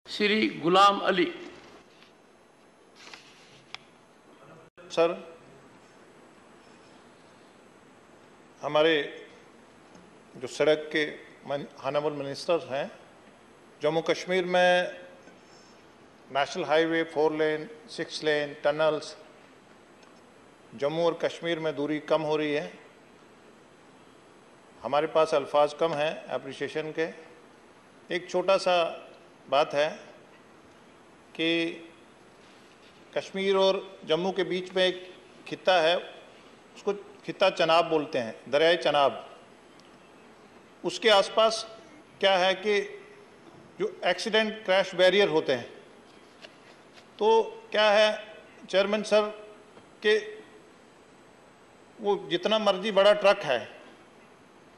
Shri Ghulam Ali. Sir, हमारे जो सड़क के ऑनरेबल मिनिस्टर्स हैं, जम्मू कश्मीर में नेशनल हाईवे 4 लेन 6 लेन टनल्स, जम्मू और कश्मीर में दूरी कम हो रही है। हमारे पास अल्फाज कम हैं एप्रिसिएशन के। एक छोटा सा बात है कि कश्मीर और जम्मू के बीच में एक खित्ता है, उसको खित्ता चनाब बोलते हैं, दरियाए चनाब। उसके आसपास क्या है कि जो एक्सीडेंट क्रैश बैरियर होते हैं, तो क्या है चेयरमैन सर कि वो जितना मर्जी बड़ा ट्रक है,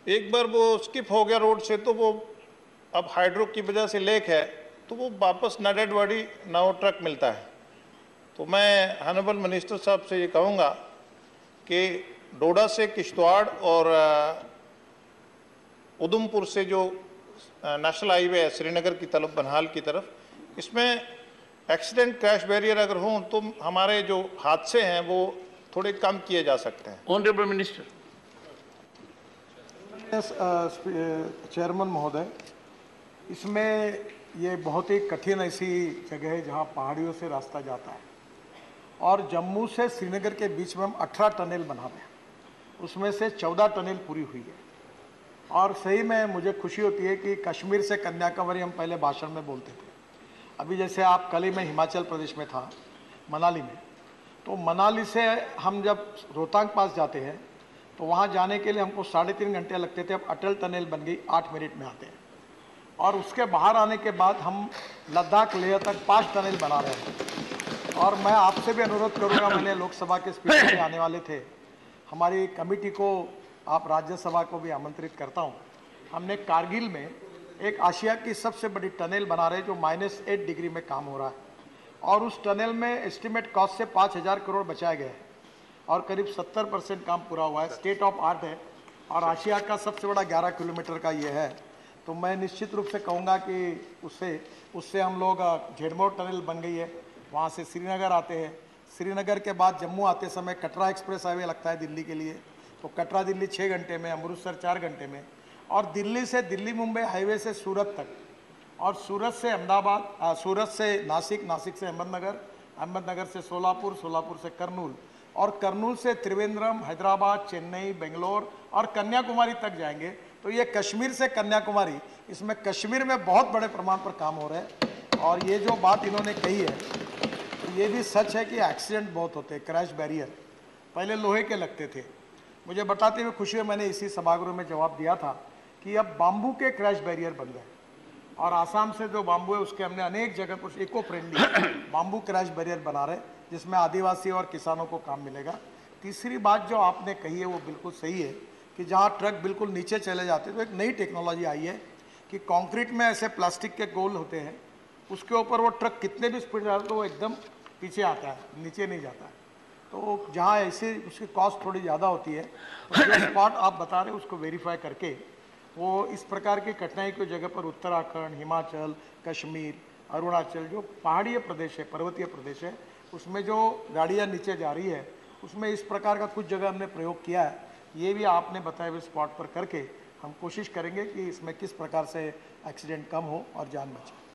एक बार वो स्किप हो गया रोड से तो वो अब हाइड्रो की वजह से लेक है, तो वो वापस ना डेड बॉडी ना वो ट्रक मिलता है। तो मैं ऑनरेबल मिनिस्टर साहब से ये कहूँगा कि डोडा से किश्तवाड़ और उधमपुर से जो नेशनल हाईवे है श्रीनगर की तरफ, बनहाल की तरफ, इसमें एक्सीडेंट क्रैश बैरियर अगर हों तो हमारे जो हादसे हैं वो थोड़े कम किए जा सकते हैं। Honourable minister. चेयरमैन महोदय, इसमें ये बहुत ही कठिन ऐसी जगह है जहाँ पहाड़ियों से रास्ता जाता है और जम्मू से श्रीनगर के बीच में हम 18 टनल बना रहे हैं, उसमें से 14 टनल पूरी हुई है। और सही में मुझे खुशी होती है कि कश्मीर से कन्याकुमारी हम पहले भाषण में बोलते थे। अभी जैसे आप कल ही मैं हिमाचल प्रदेश में था, मनाली में, तो मनाली से हम जब रोहतांग पास जाते हैं तो वहाँ जाने के लिए हमको 3.5 घंटे लगते थे। अब अटल टनल बन गई, 8 मिनट में आते हैं। और उसके बाहर आने के बाद हम लद्दाख लेह तक 5 टनल बना रहे हैं। और मैं आपसे भी अनुरोध करूँगा, मैंने लोकसभा के स्पीकर में आने वाले थे, हमारी कमेटी को, आप राज्यसभा को भी आमंत्रित करता हूँ। हमने कारगिल में एक आशिया की सबसे बड़ी टनल बना रहे हैं जो -8 डिग्री में काम हो रहा है, और उस टनल में एस्टिमेट कॉस्ट से 5,000 करोड़ बचाए गए हैं और करीब 70% काम पूरा हुआ है। स्टेट ऑफ आर्ट है और आशिया का सबसे बड़ा 11 किलोमीटर का ये है। तो मैं निश्चित रूप से कहूँगा कि उससे हम लोग झेड़मोड़ टनल बन गई है, वहाँ से श्रीनगर आते हैं, श्रीनगर के बाद जम्मू आते समय कटरा एक्सप्रेस हाईवे लगता है दिल्ली के लिए, तो कटरा दिल्ली 6 घंटे में, अमृतसर 4 घंटे में, और दिल्ली से दिल्ली मुंबई हाईवे से सूरत तक, और सूरत से अहमदाबाद, सूरत से नासिक, नासिक से अहमदनगर, अहमदनगर से सोलापुर, सोलापुर से करनूल, और करनूल से त्रिवेंद्रम, हैदराबाद, चेन्नई, बेंगलोर और कन्याकुमारी तक जाएंगे। तो ये कश्मीर से कन्याकुमारी, इसमें कश्मीर में बहुत बड़े प्रमाण पर काम हो रहा है। और ये जो बात इन्होंने कही है, तो ये भी सच है कि एक्सीडेंट बहुत होते हैं। क्रैश बैरियर पहले लोहे के लगते थे। मुझे बताते हुए खुशी है, मैंने इसी सभागृह में जवाब दिया था कि अब बाम्बू के क्रैश बैरियर बन गए, और आसाम से जो बाम्बू है उसके हमने अनेक जगह पर eco friendly bamboo crash barrier बना रहे, जिसमें आदिवासी और किसानों को काम मिलेगा। तीसरी बात जो आपने कही है वो बिल्कुल सही है कि जहाँ ट्रक बिल्कुल नीचे चले जाते हैं, तो एक नई टेक्नोलॉजी आई है कि कंक्रीट में ऐसे प्लास्टिक के गोल होते हैं, उसके ऊपर वो ट्रक कितने भी स्पीड जाता है तो वो एकदम पीछे आता है, नीचे नहीं जाता है। तो जहाँ ऐसे उसकी कॉस्ट थोड़ी ज़्यादा होती है, तो जो स्पॉट आप बता रहे हैं उसको वेरीफाई करके वो इस प्रकार की कठिनाई की जगह पर उत्तराखंड, हिमाचल, कश्मीर, अरुणाचल, जो पहाड़ीय प्रदेश है, पर्वतीय प्रदेश है, उसमें जो गाड़ियाँ नीचे जा रही है, उसमें इस प्रकार का कुछ जगह हमने प्रयोग किया है। ये भी आपने बताए हुए स्पॉट पर करके हम कोशिश करेंगे कि इसमें किस प्रकार से एक्सीडेंट कम हो और जान बचे।